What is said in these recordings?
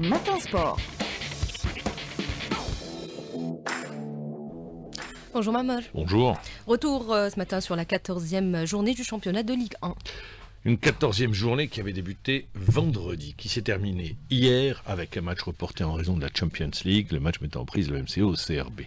Matin Sport. Bonjour Mamar. Bonjour. Retour ce matin sur la 14e journée du championnat de Ligue 1. Une 14e journée qui avait débuté vendredi, qui s'est terminée hier avec un match reporté en raison de la Champions League, le match mettant en prise le MCO au CRB.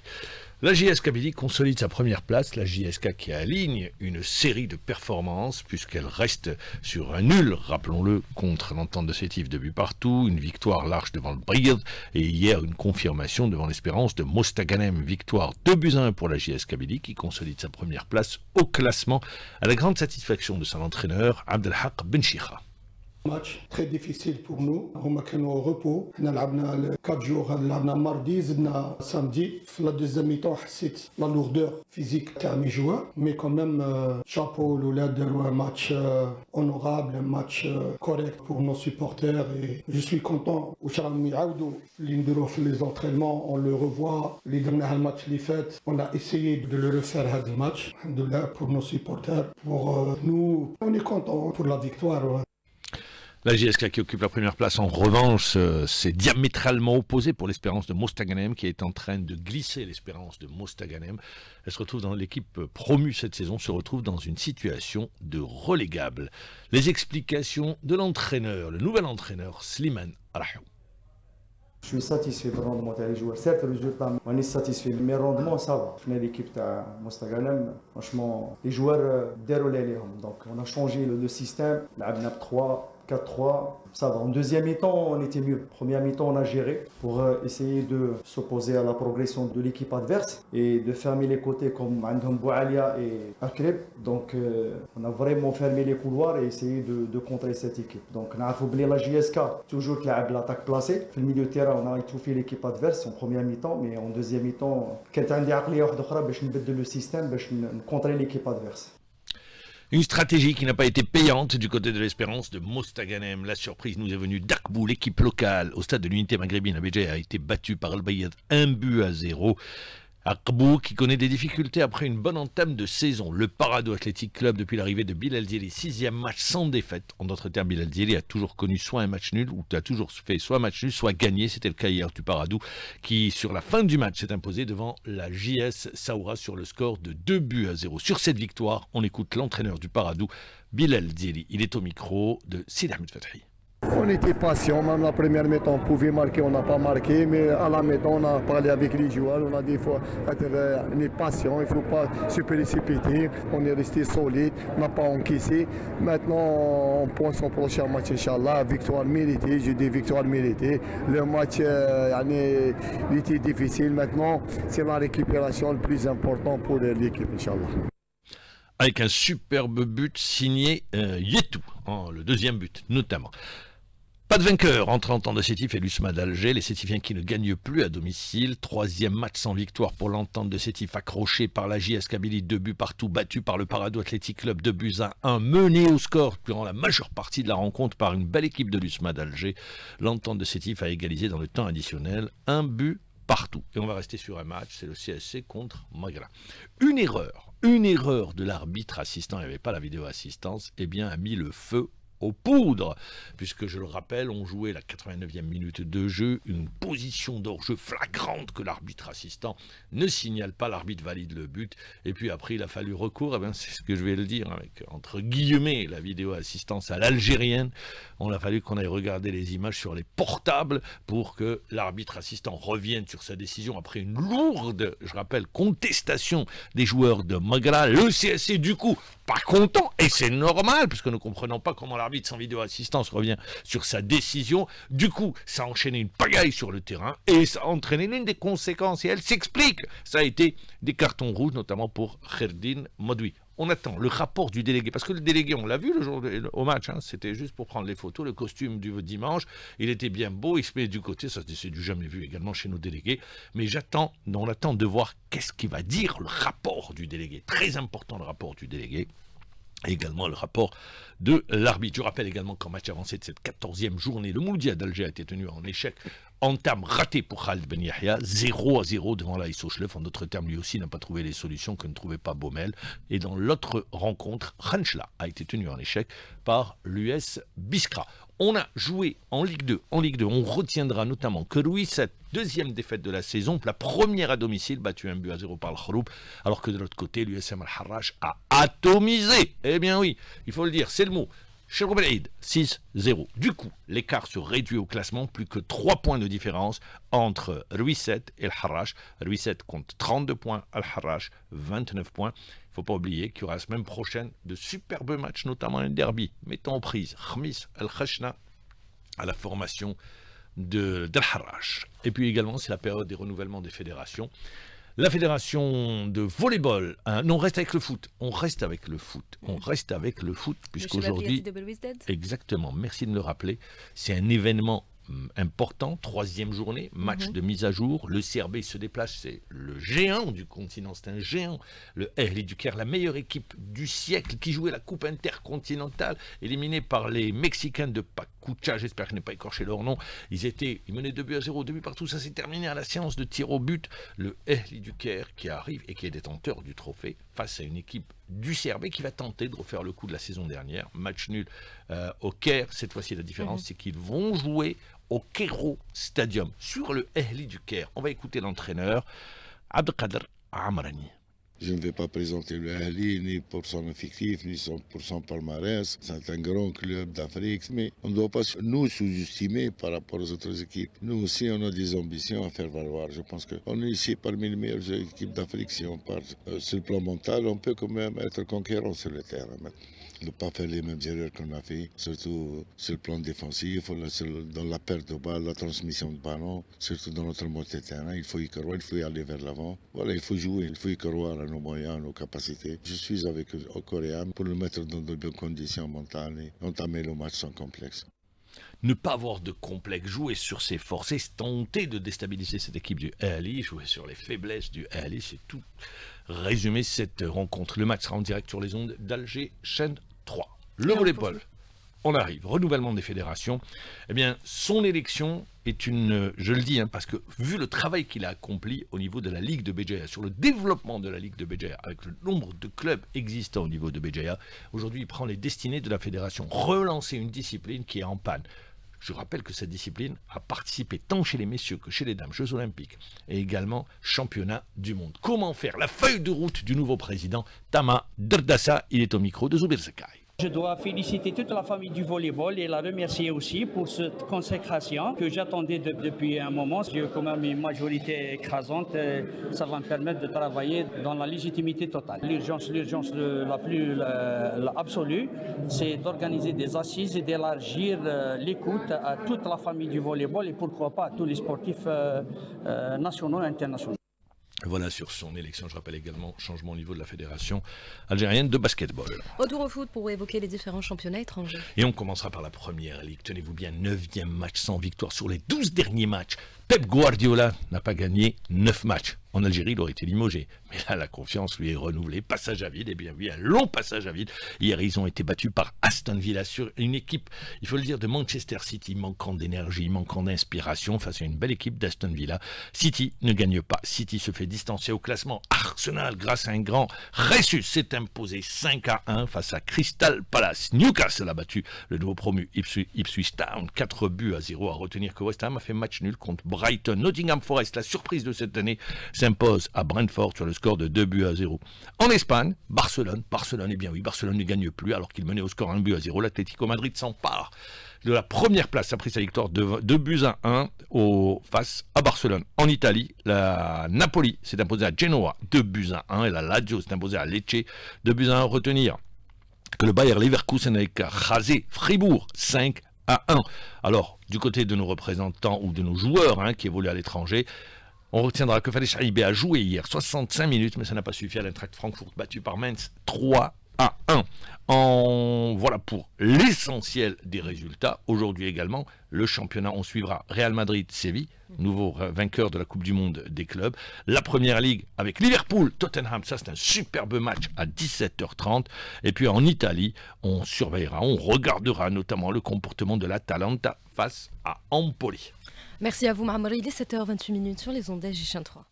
La JS Kabylie consolide sa première place, la JSK qui aligne une série de performances puisqu'elle reste sur un nul, rappelons-le, contre l'Entente de Sétif de but partout, une victoire large devant le Brigade et hier une confirmation devant l'Espérance de Mostaganem, victoire 2-1 pour la JS Kabylie qui consolide sa première place au classement à la grande satisfaction de son entraîneur Abdelhak Benchicha. Match très difficile pour nous. هما كانوا au repos. حنا لعبنا 4 jours. لعبنا mardi زدنا samedi. في la deuxième mi-temps حسيت la lourdeur physique تاع mes joueurs. Mais quand même chapeau الولاد داروا match honorable, un match correct pour nos supporters et je suis content. واش راهم يعاودوا اللي نديروه في les entraînements, on le revoit. اللي درناه الماتش اللي فات, on a essayé de le refaire هذا الماتش. الحمد pour nos supporters, pour nous, on est content pour la victoire. La JSK qui occupe la première place, en revanche, c'est diamétralement opposé pour l'Espérance de Mostaganem qui est en train de glisser l'Espérance de Mostaganem. Elle se retrouve dans l'équipe promue cette saison, se retrouve dans une situation de relégable. Les explications de l'entraîneur, le nouvel entraîneur Slimane Rahou. Je suis satisfait du rendement des joueurs. Certes, le résultat, on est satisfait, mais le rendement, ça va. Dans l'équipe de Mostaganem, franchement, les joueurs déroulent. Donc, on a changé le système. On a 4-3, ça va. En deuxième mi-temps, on était mieux. Première mi-temps, on a géré pour essayer de s'opposer à la progression de l'équipe adverse et de fermer les côtés comme Andhom Boualia et Akreb. Donc, on a vraiment fermé les couloirs et essayé de contrer cette équipe. Donc, on a oublié la JSK, toujours qui a l'attaque placée. Dans le milieu de terrain, on a étouffé l'équipe adverse en première mi-temps, mais en deuxième mi-temps, quand on a le système, pour contrer l'équipe adverse. Une stratégie qui n'a pas été payante du côté de l'Espérance de Mostaganem. La surprise nous est venue d'Akbou, l'équipe locale au stade de l'unité maghrébine à Béjaïa a été battue par Al-Bayad 1-0. Akbou qui connaît des difficultés après une bonne entame de saison. Le Parado Athletic Club depuis l'arrivée de Bilal Djeli, 6e match sans défaite. En d'autres termes, Bilal Djeli a toujours connu soit un match nul, ou a toujours fait soit match nul, soit gagné. C'était le cas hier du Parado qui, sur la fin du match, s'est imposé devant la JS Saoura sur le score de 2-0. Sur cette victoire, on écoute l'entraîneur du Parado, Bilal Djeli. Il est au micro de Sid Ahmed Fathi. On était patient, même la première mi-temps, on pouvait marquer, on n'a pas marqué, mais à la mi-temps, on a parlé avec les joueurs, on a des fois on est patient, il ne faut pas se précipiter, on est resté solide, on n'a pas encaissé. Maintenant, on pense au prochain match, Inch'Allah, victoire méritée, je dis victoire méritée. Le match il était difficile, maintenant, c'est la récupération le plus important pour l'équipe, Inch'Allah. Avec un superbe but signé Yetou, le deuxième but notamment. Pas de vainqueur entre l'Entente de Sétif et l'USMA d'Alger, les Sétifiens qui ne gagnent plus à domicile. Troisième match sans victoire pour l'Entente de Sétif, accroché par la JS Kabylie, 2 buts partout, battu par le Parado Athletic Club, 2-1, mené au score durant la majeure partie de la rencontre par une belle équipe de l'USMA d'Alger. L'Entente de Sétif a égalisé dans le temps additionnel, 1 but partout. Et on va rester sur un match, c'est le CSC contre Magra. Une erreur de l'arbitre assistant, il n'y avait pas la vidéo assistance, eh bien a mis le feu aux poudres, puisque je le rappelle, on jouait la 89e minute de jeu, une position d'hors-jeu flagrante que l'arbitre assistant ne signale pas, l'arbitre valide le but, et puis après il a fallu recours, c'est ce que je vais le dire, avec entre guillemets la vidéo assistance à l'algérienne, on a fallu qu'on aille regarder les images sur les portables pour que l'arbitre assistant revienne sur sa décision après une lourde, je rappelle, contestation des joueurs de Magra. Le CSC du coup pas content, et c'est normal, puisque nous ne comprenons pas comment l'arbitre sans vidéo assistance revient sur sa décision. Du coup, ça a enchaîné une pagaille sur le terrain, et ça a entraîné l'une des conséquences, et elle s'explique. Ça a été des cartons rouges, notamment pour Kherdin Modoui. On attend le rapport du délégué, parce que le délégué, on l'a vu le jour au match, c'était juste pour prendre les photos, le costume du dimanche, il était bien beau, il se met du côté, ça c'est du jamais vu également chez nos délégués, mais on attend de voir qu'est-ce qu'il va dire le rapport du délégué, très important le rapport du délégué, et également le rapport de l'arbitre. Je rappelle également qu'en match avancé de cette 14e journée, le Mouloudia d'Alger a été tenu en échec. Entame ratée pour Khaled Ben Yahya, 0-0 devant l'AS Ochlef. En d'autres termes, lui aussi n'a pas trouvé les solutions que ne trouvait pas Baumel. Et dans l'autre rencontre, Khanchla a été tenu en échec par l'US Biskra. On a joué en Ligue 2. En Ligue 2, on retiendra notamment que Louis, cette deuxième défaite de la saison, la première à domicile, battu 1-0 par le Khroub, alors que de l'autre côté, l'USM Al-Harrach a atomisé. Eh bien oui, il faut le dire, c'est le mot. Cheroub El Aid, 6-0. Du coup, l'écart se réduit au classement, plus que 3 points de différence entre Ruisset et Al-Harrach. Ruisset compte 32 points, Al-Harrach 29 points. Il ne faut pas oublier qu'il y aura la semaine prochaine de superbes matchs, notamment un derby, mettant en prise Khmis Al-Khashna à la formation d'Al-Harrach. Et puis également, c'est la période des renouvellements des fédérations. La fédération de volleyball, non, on reste avec le foot. On reste avec le foot. On reste avec le foot, puisqu'aujourd'hui. Exactement, merci de me le rappeler. C'est un événement important, 3e journée, match de mise à jour. Le CRB se déplace, c'est le géant du continent, c'est un géant. Le Ahli du Caire, la meilleure équipe du siècle qui jouait la Coupe intercontinentale, éliminée par les Mexicains de Pachuca, j'espère que je n'ai pas écorché leur nom. Ils menaient 2-0, 2 buts partout, ça s'est terminé à la séance de tir au but. Le Ahli du Caire qui arrive et qui est détenteur du trophée face à une équipe du CRB qui va tenter de refaire le coup de la saison dernière. Match nul au Caire, cette fois-ci la différence c'est qu'ils vont jouer au Cairo Stadium, sur le Ahli du Caire. On va écouter l'entraîneur, Abdelkader Amrani. Je ne vais pas présenter le Ahli ni pour son effectif, ni pour son palmarès. C'est un grand club d'Afrique, mais on ne doit pas nous sous-estimer par rapport aux autres équipes. Nous aussi, on a des ambitions à faire valoir. Je pense qu'on est ici parmi les meilleures équipes d'Afrique. Si on parle sur le plan mental, on peut quand même être conquérant sur le terrain. Ne pas faire les mêmes erreurs qu'on a fait, surtout sur le plan défensif, dans la perte de balle, la transmission de ballon, surtout dans notre mode de terrain. Il faut y croire, il faut y aller vers l'avant. Voilà, il faut jouer, il faut y croire à nos moyens, à nos capacités. Je suis avec le Coréen pour le mettre dans de bonnes conditions mentales et entamer le match sans complexe. Ne pas avoir de complexe, jouer sur ses forces et tenter de déstabiliser cette équipe du Ahli, jouer sur les faiblesses du Ahli, c'est tout résumé cette rencontre. Le match sera en direct sur les ondes d'Alger, chaîne 3. Le volleyball, on arrive, renouvellement des fédérations. Eh bien, son élection est une, je le dis, parce que vu le travail qu'il a accompli au niveau de la Ligue de Béjaïa, sur le développement de la Ligue de Béjaïa, avec le nombre de clubs existants au niveau de Béjaïa, aujourd'hui il prend les destinées de la fédération, relancer une discipline qui est en panne. Je rappelle que cette discipline a participé tant chez les messieurs que chez les dames, Jeux Olympiques et également Championnat du Monde. Comment faire? La feuille de route du nouveau président, Tama Derdassa, il est au micro de Zoubir Zakai. Je dois féliciter toute la famille du volleyball et la remercier aussi pour cette consécration que j'attendais depuis un moment. J'ai quand même une majorité écrasante, ça va me permettre de travailler dans la légitimité totale. L'urgence la plus absolue, c'est d'organiser des assises et d'élargir l'écoute à toute la famille du volleyball et pourquoi pas à tous les sportifs nationaux et internationaux. Voilà sur son élection, je rappelle également changement au niveau de la fédération algérienne de basketball. Retour au foot pour évoquer les différents championnats étrangers. Et on commencera par la première ligue. Tenez-vous bien, 9e match sans victoire sur les 12 derniers matchs. Pep Guardiola n'a pas gagné 9 matchs. En Algérie, il aurait été limogé. Mais là, la confiance lui est renouvelée. Passage à vide, et bien oui, un long passage à vide. Hier, ils ont été battus par Aston Villa sur une équipe, il faut le dire, de Manchester City, manquant d'énergie, manquant d'inspiration face à une belle équipe d'Aston Villa. City ne gagne pas. City se fait distancer au classement. Arsenal, grâce à un grand Ressus, s'est imposé 5-1 face à Crystal Palace. Newcastle a battu le nouveau promu Ipswich Town, 4-0. À retenir que West Ham a fait match nul contre Brighton. Nottingham Forest, la surprise de cette année, s'impose à Brentford sur le score de 2-0. En Espagne, Barcelone, eh bien oui, Barcelone ne gagne plus alors qu'il menait au score 1-0. L'Atlético Madrid s'empare de la première place après sa victoire de 2-1 face à Barcelone. En Italie, la Napoli s'est imposée à Genoa 2-1 et la Lazio s'est imposée à Lecce 2-1. Retenir que le Bayer Leverkusen a rasé Fribourg 5-1. Alors, du côté de nos représentants ou de nos joueurs qui évoluent à l'étranger, on retiendra que Fadel Chaïbé a joué hier 65 minutes, mais ça n'a pas suffi à l'Eintracht Francfort, battu par Mainz 3-1. Voilà pour l'essentiel des résultats. Aujourd'hui également, le championnat, on suivra Real Madrid-Séville, nouveau vainqueur de la Coupe du Monde des clubs. La Première Ligue avec Liverpool-Tottenham, ça c'est un superbe match à 17h30. Et puis en Italie, on surveillera, on regardera notamment le comportement de l'Atalanta face à Empoli. Merci à vous, Mohamed. Il est 7h28 sur les ondes d'Alger 3.